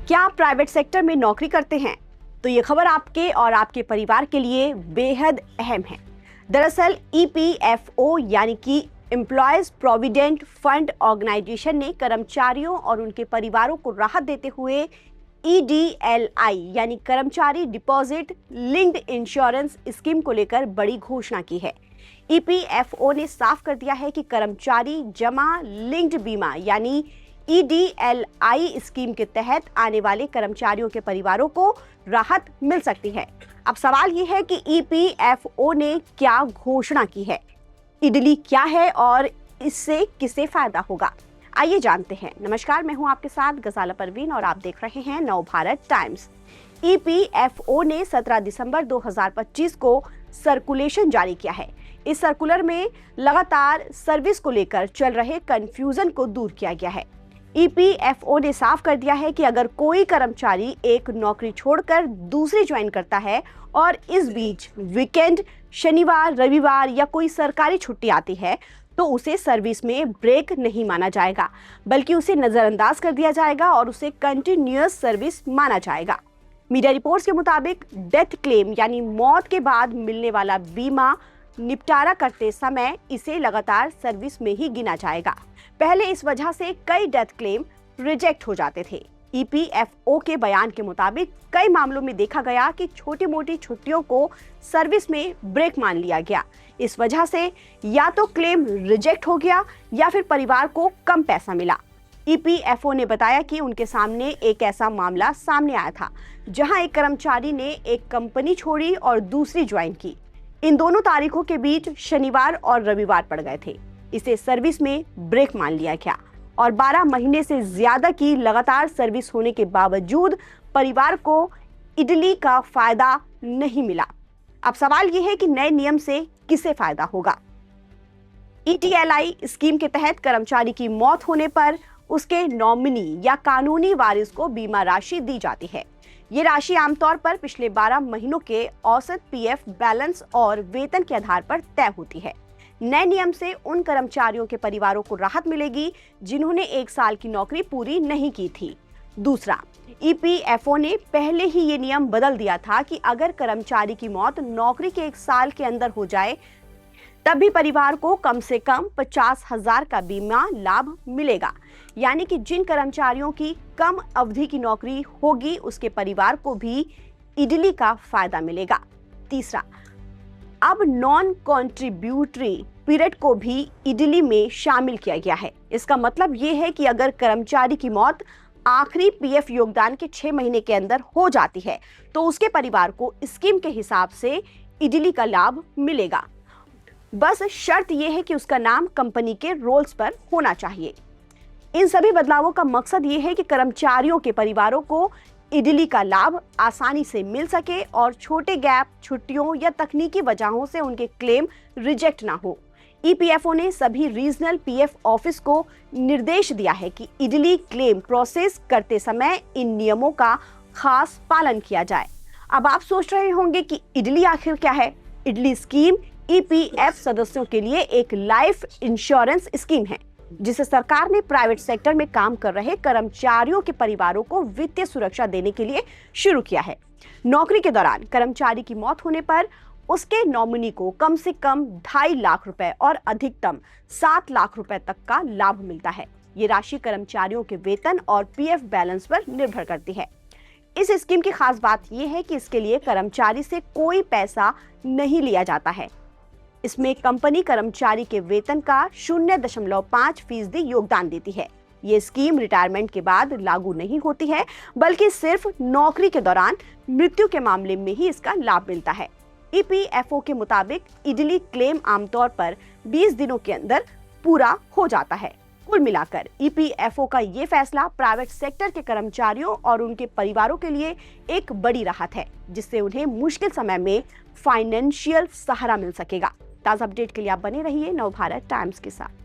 क्या आप private sector में नौकरी करते हैं? तो ये खबर आपके और आपके परिवार के लिए बेहद अहम है। दरअसल ईपीएफओ यानी कि एम्प्लॉयज प्रोविडेंट फंड ऑर्गेनाइजेशन ने कर्मचारियों और उनके परिवारों को राहत देते हुए ईडीएलआई यानी कर्मचारी डिपॉजिट लिंक्ड इंश्योरेंस स्कीम को लेकर बड़ी घोषणा की है। ईपीएफओ ने साफ कर दिया है कि कर्मचारी जमा लिंक्ड बीमा यानी ईडीएलआई स्कीम के तहत आने वाले कर्मचारियों के परिवारों को राहत मिल सकती है। अब सवाल ये है कि ईपीएफओ ने क्या घोषणा की है, इडली क्या है और इससे किसे फायदा होगा, आइए जानते हैं। नमस्कार, मैं हूं आपके साथ गजाला परवीन और आप देख रहे हैं नवभारत टाइम्स। ईपीएफओ ने 17 दिसंबर 2025 को सर्कुलेशन जारी किया है। इस सर्कुलर में लगातार सर्विस को लेकर चल रहे कंफ्यूजन को दूर किया गया है। ईपीएफओ ने साफ कर दिया है कि अगर कोई कर्मचारी एक नौकरी छोड़कर दूसरी ज्वाइन करता है और इस बीच वीकेंड, शनिवार, रविवार या कोई सरकारी छुट्टी आती है तो उसे सर्विस में ब्रेक नहीं माना जाएगा, बल्कि उसे नजरअंदाज कर दिया जाएगा और उसे कंटिन्यूअस सर्विस माना जाएगा। मीडिया रिपोर्ट्स के मुताबिक डेथ क्लेम यानी मौत के बाद मिलने वाला बीमा निपटारा करते समय इसे लगातार सर्विस में ही गिना जाएगा। पहले इस वजह से कई डेथ क्लेम रिजेक्ट हो जाते थे। ईपीएफओ के बयान के मुताबिक कई मामलों में देखा गया कि छोटी मोटी छुट्टियों को सर्विस में ब्रेक मान लिया गया। इस वजह से या तो क्लेम रिजेक्ट हो गया या फिर परिवार को कम पैसा मिला। ईपीएफओ ने बताया कि उनके सामने एक ऐसा मामला सामने आया था जहां एक कर्मचारी ने एक कंपनी छोड़ी और दूसरी ज्वाइन की। इन दोनों तारीखों के बीच शनिवार और रविवार पड़ गए थे। इसे सर्विस में ब्रेक मान लिया गया और 12 महीने से ज्यादा की लगातार सर्विस होने के बावजूद परिवार को इडली का फायदा नहीं मिला। अब सवाल यह है कि नए नियम से किसे फायदा होगा। ईडीएलआई स्कीम के तहत कर्मचारी की मौत होने पर उसके नॉमिनी या कानूनी वारिस को बीमा राशि दी जाती है। ये राशि आमतौर पर पिछले 12 महीनों के औसत पीएफ बैलेंस और वेतन के आधार पर तय होती है। नए नियम से उन कर्मचारियों के परिवारों को राहत मिलेगी जिन्होंने 1 साल की नौकरी पूरी नहीं की थी। दूसरा, ईपीएफओ ने पहले ही ये नियम बदल दिया था कि अगर कर्मचारी की मौत नौकरी के 1 साल के अंदर हो जाए तब भी परिवार को कम से कम 50,000 का बीमा लाभ मिलेगा। यानी कि जिन कर्मचारियों की कम अवधि की नौकरी होगी उसके परिवार को भी इडली का फायदा मिलेगा। तीसरा, अब नॉन कॉन्ट्रीब्यूटरी पीरियड को भी इडली में शामिल किया गया है। इसका मतलब ये है कि अगर कर्मचारी की मौत आखिरी पीएफ योगदान के 6 महीने के अंदर हो जाती है तो उसके परिवार को स्कीम के हिसाब से इडली का लाभ मिलेगा। बस शर्त यह है कि उसका नाम कंपनी के रोल्स पर होना चाहिए। इन सभी बदलावों का मकसद ये है कि कर्मचारियों के परिवारों को इडली का लाभ आसानी से मिल सके और छोटे गैप, छुट्टियों या तकनीकी वजहों से उनके क्लेम रिजेक्ट ना हो। ईपीएफओ ने सभी रीजनल पीएफ ऑफिस को निर्देश दिया है कि इडली क्लेम प्रोसेस करते समय इन नियमों का खास पालन किया जाए। अब आप सोच रहे होंगे कि इडली आखिर क्या है। इडली स्कीम ईपीएफ सदस्यों के लिए एक लाइफ इंश्योरेंस स्कीम है जिसे सरकार ने प्राइवेट सेक्टर में काम कर रहे कर्मचारियों के परिवारों को वित्तीय सुरक्षा देने के लिए शुरू किया है। नौकरी के दौरान कर्मचारी की मौत होने पर उसके नॉमिनी को कम से कम 2.5 लाख रुपए और अधिकतम 7 लाख रुपए तक का लाभ मिलता है। ये राशि कर्मचारियों के वेतन और पीएफ बैलेंस पर निर्भर करती है। इस स्कीम की खास बात यह है कि इसके लिए कर्मचारी से कोई पैसा नहीं लिया जाता है। इसमें कंपनी कर्मचारी के वेतन का 0.5% योगदान देती है। ये स्कीम रिटायरमेंट के बाद लागू नहीं होती है, बल्कि सिर्फ नौकरी के दौरान मृत्यु के मामले में ही इसका लाभ मिलता है। ईपीएफओ के मुताबिक इडली क्लेम आमतौर पर 20 दिनों के अंदर पूरा हो जाता है। कुल मिलाकर ईपीएफओ का ये फैसला प्राइवेट सेक्टर के कर्मचारियों और उनके परिवारों के लिए एक बड़ी राहत है, जिससे उन्हें मुश्किल समय में फाइनेंशियल सहारा मिल सकेगा। ताज़ा अपडेट के लिए आप बने रहिए नवभारत टाइम्स के साथ।